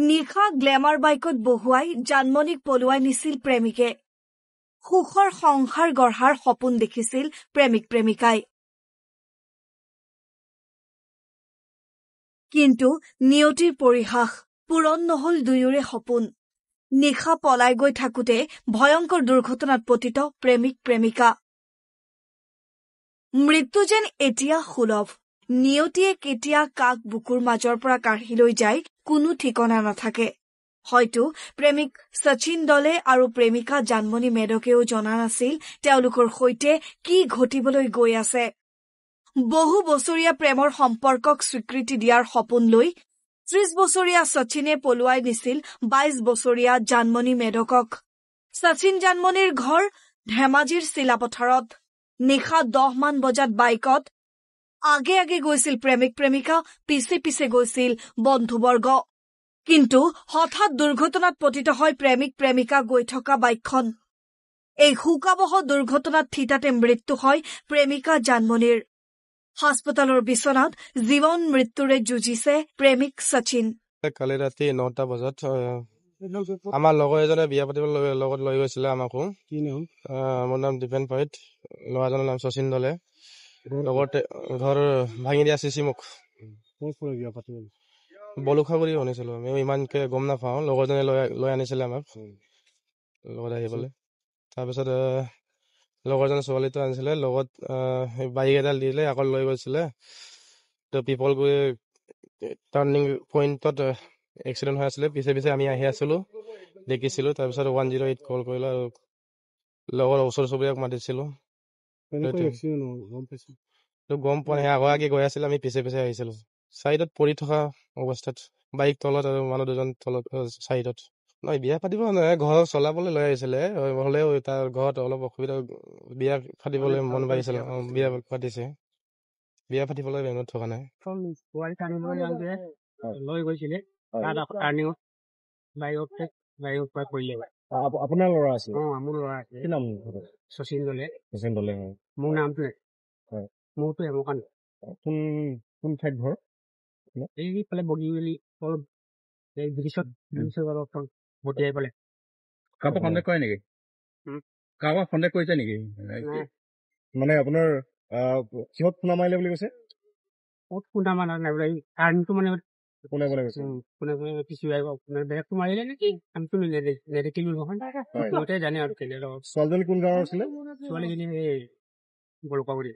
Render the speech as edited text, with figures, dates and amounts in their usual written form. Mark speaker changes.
Speaker 1: নিশা glamour বাইকত বহুৱাই জানমণিক পলুৱাই নিছিল প্ৰেমিকে। সুখৰ সংসাৰ গঢ়াৰ সপোন দেখিছিল প্ৰেমিক-প্ৰেমিকাই। কিন্তু নিয়তিৰ পৰিহাস, পূৰণ নহল দুয়োৰে সপোন। নিশা পলাই গৈ থাকোতে ভয়ংকৰ দুৰ্ঘটনাত পতিত প্ৰেমিক-প্ৰেমিকা। মৃত্যু যেন এতিয়া সুলভ। নিয়তিয়ে কেতিয়া কাক বুকুৰ মাজৰ পৰা কাঢ়ি লৈ যায় কোনো ঠিকনা নাথাকে। হয়তো প্ৰেমিক শচীন দলে আৰু প্ৰেমিকা জানমণি মেধকেও জনা নাছিল তেওঁলোকৰ সৈতে কি ঘটিবলৈ গৈ আছে। বহু বছৰীয়া প্ৰেমৰ সম্পৰ্কক স্বীকৃতি দিয়াৰ সপোন লৈ 30 বছৰীয়া শচীনে পলুৱাই নিছিল 22 বছৰীয়া জানমণি মেধকক। শচীন জানমণিৰ ঘৰ ধেমাজিৰ চিলাপথাৰত। নিশা 10 মান বজাত বাইকত আগে আগে গৈছিল প্ৰেমিক-প্ৰেমিকা, পিছে পিছে গৈছিল বন্ধুবৰ্গ। কিন্তু হঠাৎ দুৰ্ঘটনাত পতিত হয় প্ৰেমিক-প্ৰেমিকা গৈ থকা বাইকখন। এই শোকাবহ দুৰ্ঘটনাত থিতাতে মৃত্যু হয় প্ৰেমিকা জানমণিৰ। হাস্পতালৰ বিচনাত জীৱন মৃত্যুৰে যুঁজিছে প্ৰেমিক শচীন।
Speaker 2: কালি ৰাতি 9টা বজাত আমাৰ লগৰ এজনে বিয়া পাতিবলৈ লগত লৈ গৈছিলে আমাকো। মোৰ নাম দীপেন পাইত, ল'ৰাজনৰ নাম শচীন দলে। লগতে ঘৰ ভাঙি দিয়া চিচিমুখ বলুখা বুলি শুনিছিলো। আমি ইমানকে গম নাপাওঁ। লগৰজনে লৈ আনিছিলে আমাক লগত আহিবলৈ। তাৰপিছত লগৰজনে ছোৱালীটো আনিছিলে লগত, বাইক এডাল দিলে, আকৌ লৈ গৈছিলে। পিপলগুৰি টাৰ্ণিং পইণ্টত এক্সিডেণ্ট হৈ আছিলে। পিছে পিছে আমি আহি আছিলো, দেখিছিলো। তাৰপিছত 108 কল কৰিলো আৰু লগৰ ওচৰ চুবুৰীয়াক মাতিছিলো। গম পোৱা নাই, আগতে গৈ আছিলে, আমি পিছে পিছে আহিছিলো। চাইডত পৰি থকা অৱস্থাত, বাইক তলত আৰু মানুহ দুজন তলত চাইডত। নহয়, বিয়া পাতিব নহয়, ঘৰ চলাবলৈ লৈ আহিছিলে। হ'লেও তাৰ ঘৰত অলপ অসুবিধা, বিয়া পাতিবলৈ মন পাইছিল। বিয়া পাতিছে, বিয়া পাতিবলৈ বেংগত থকা নাই।
Speaker 3: লৈ গৈছিলে আপোনাৰ ল'ৰা আছিল? মোৰ ল'ৰা আছিল। কি নাম? শচীন দলে। শচীন দলে, মোৰ নামটো মোৰতো হেমকান। কোন ঠাইত ঘৰ? এইফালে বগীবিলি অলপ ব্ৰিটিছত বটিয়াই পালে।
Speaker 4: কাৰোবাক সন্দেহ কৰে নেকি? কাৰোবাক সন্দেহ কৰিছে নেকি? মানে আপোনাৰ কিহত খুন্দা মাৰিলে বুলি কৈছে?
Speaker 3: খুন্দা মাৰা নাই বোলে, কাৰণটো মানে
Speaker 4: কোনে কোনে কৈছে?
Speaker 3: বেলেগটো মাৰিলে নেকি? আমিতো নেদেখিলো নহয়, সিহঁতে জানে আৰু কেলে।
Speaker 4: ছোৱালীজনী কোন গাঁৱৰ আছিলে?
Speaker 3: ছোৱালীজনী এই বলুকাগুৰি।